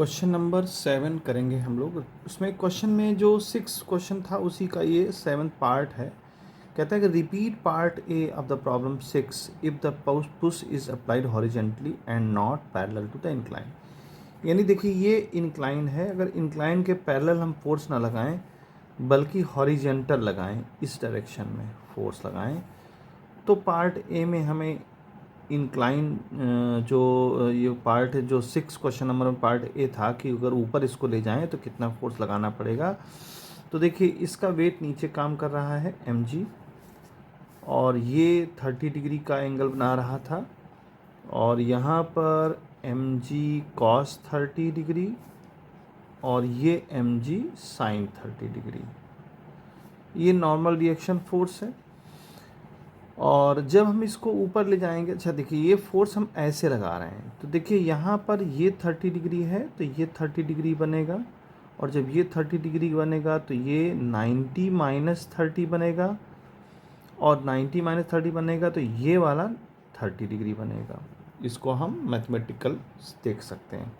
Question number 7 करेंगे हम लोग। उसमें क्वेश्चन में जो 6 क्वेश्चन था उसी का ये 7th पार्ट है। कहता है कि repeat part A of the problem 6 if the push is applied horizontally and not parallel to the incline. यानी देखिए ये इंक्लाइन है, अगर इंक्लाइन के पैरेलल हम फोर्स ना लगाएं बल्कि हॉरिजेंटल लगाएं, इस डायरेक्शन में फोर्स लगाएं, तो पार्ट ए में हमें इंक्लाइन जो ये पार्ट है जो 6 क्वेश्चन नंबर में पार्ट ए था कि अगर ऊपर इसको ले जाएं तो कितना फोर्स लगाना पड़ेगा। तो देखिए इसका वेट नीचे काम कर रहा है mg, और ये 30 डिग्री का एंगल बना रहा था, और यहाँ पर mg cos 30 डिग्री और ये mg sin 30 डिग्री, ये नॉर्मल रिएक्शन फोर्स है। और जब हम इसको ऊपर ले जाएंगे, अच्छा देखिए ये फोर्स हम ऐसे लगा रहे हैं, तो देखिए यहाँ पर ये 30 डिग्री है तो ये 30 डिग्री बनेगा, और जब ये 30 डिग्री बनेगा तो ये 90 माइनस 30 बनेगा, और 90 माइनस 30 बनेगा तो ये वाला 30 डिग्री बनेगा। इसको हम मैथमेटिकल देख सकते हैं।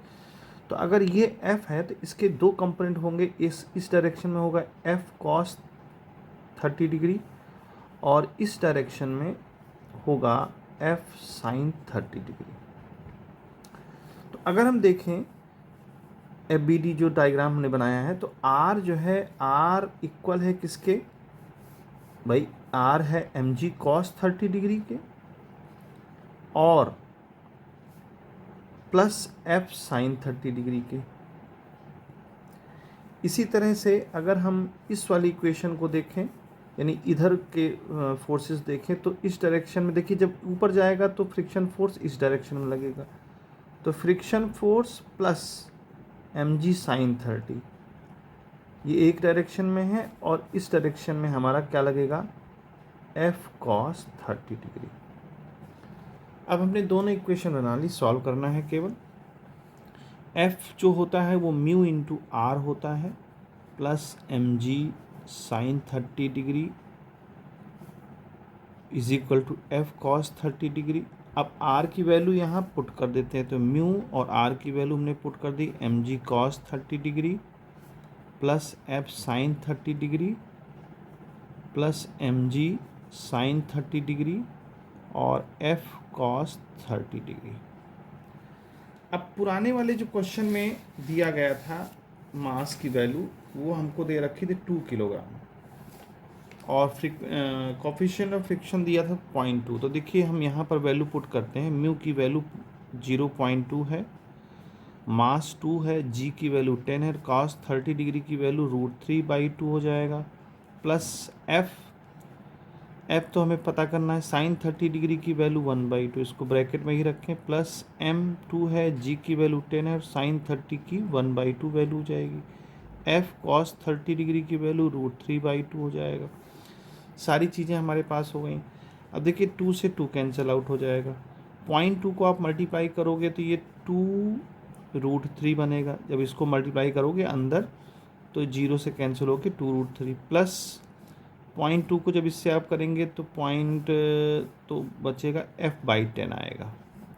तो अगर ये f है तो इसके दो कंपोनेंट होंगे, इस डायरेक्शन में होगा f cos 30 डिग्री और इस डायरेक्शन में होगा f sin 30 डिग्री। तो अगर हम देखें FBD जो डायग्राम हमने बनाया है, तो R जो है R इक्वल है किसके भाई, R है mg cos 30 डिग्री के और प्लस f sin 30 डिग्री के। इसी तरह से अगर हम इस वाली इक्वेशन को देखें, यानी इधर के फोर्सेस देखें, तो इस डायरेक्शन में देखिए जब ऊपर जाएगा तो फ्रिक्शन फोर्स इस डायरेक्शन में लगेगा, तो friction force plus mg sin 30, ये एक डायरेक्शन में है, और इस डायरेक्शन में हमारा क्या लगेगा f cos 30 डिग्री। अब हमने दोनों इक्वेशन बना ली, सॉल्व करना है केवल। f जो होता है वो म्यू इंटू आर होता है plus mg sin 30 degree is equal to f cos 30 degree. अब r की वैल्यू यहाँ पुट कर देते हैं, तो म्यू और r की वैल्यू हमने पुट कर दी mg cos 30 degree plus f sin 30 degree plus mg sin 30 degree और f cos 30 डिग्री। अब पुराने वाले जो क्वेश्चन में दिया गया था मास की वैल्यू, वो हमको दे रखी थी 2 किलोग्राम और कोफिशिएंट ऑफ फ्रिक्शन दिया था 0.2। तो देखिए हम यहाँ पर वैल्यू पुट करते हैं, म्यू की वैल्यू 0.2 है, मास 2 है, जी की वैल्यू 10 है, cos 30 डिग्री की वैल्यू √3/2 हो जाएगा, प्लस एफ तो हमें पता करना है, साइन 30 डिग्री की वैल्यू 1/2, इसको ब्रैकेट में ही रखें, प्लस m2 है, g की वैल्यू 10 है, और साइन 30 की 1/2 वैल्यू हो जाएगी, f cos 30 डिग्री की वैल्यू √3/2 हो जाएगा। सारी चीज़ें हमारे पास हो गई। अब देखिए 2 से 2 कैंसिल आउट हो जाएगा, 0.2 को आप मल्टीप्लाई करोगे तो ये 2√3 बनेगा, जब इसको मल्टीप्लाई करोगे अंदर तो 0 से कैंसिल होकर 2√3 प्लस 0.2 को जब इससे आप करेंगे तो तो बचेगा f/10 आएगा,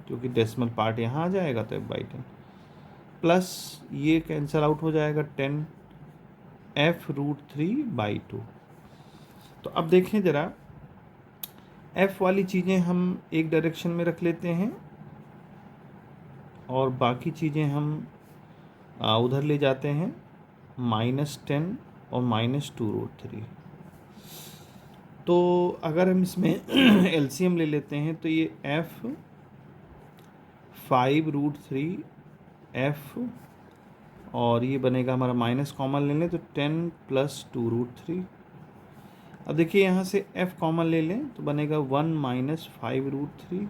क्योंकि डेसिमल पार्ट यहाँ आ जाएगा तो f/10 प्लस ये कैंसिल आउट हो जाएगा 10 f√3/2। तो अब देखें ज़रा, f वाली चीज़ें हम एक डायरेक्शन में रख लेते हैं और बाकी चीज़ें हम उधर ले जाते हैं, -10 और -2√3। तो अगर हम इसमें एलसीएम ले लेते हैं तो ये f 5√3 f और ये बनेगा हमारा माइनस कॉमन ले लें तो 10 + 2√3। अब देखिए यहाँ से f कॉमन ले लें तो बनेगा 1 - 5√3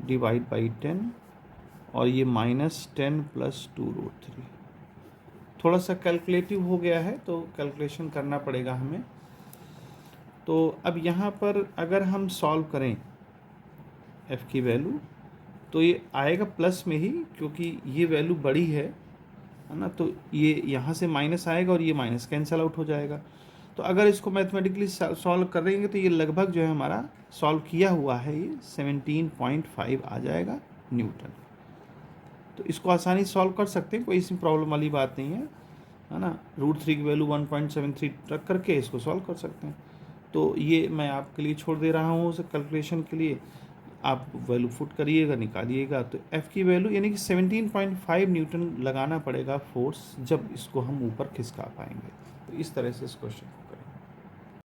डिवाइड बाई 10 और ये -10 + 2√3। थोड़ा सा कैलकुलेटिव हो गया है तो कैलकुलेशन करना पड़ेगा हमें। तो अब यहाँ पर अगर हम सॉल्व करें f की वैल्यू तो ये आएगा प्लस में ही, क्योंकि ये वैल्यू बड़ी है ना, तो ये यहाँ से माइनस आएगा और ये माइनस कैंसिल आउट हो जाएगा। तो अगर इसको मैथमेटिकली सॉल्व करेंगे तो ये लगभग जो है हमारा सॉल्व किया हुआ है, ये 17.5 आ जाएगा न्यूटन। तो इसको आसानी से सॉल्व कर सकते हैं, कोई इसमें प्रॉब्लम वाली बात नहीं है ना। √3 की वैल्यू 1.73 रख करके इसको सॉल्व कर सकते हैं। तो ये मैं आपके लिए छोड़ दे रहा हूँ उसे कैलकुलेशन के लिए, आप वैल्यू फुट करिएगा, निकालिएगा। तो एफ़ की वैल्यू यानी कि 17.5 न्यूटन लगाना पड़ेगा फोर्स, जब इसको हम ऊपर खिसका पाएंगे। तो इस तरह से इस क्वेश्चन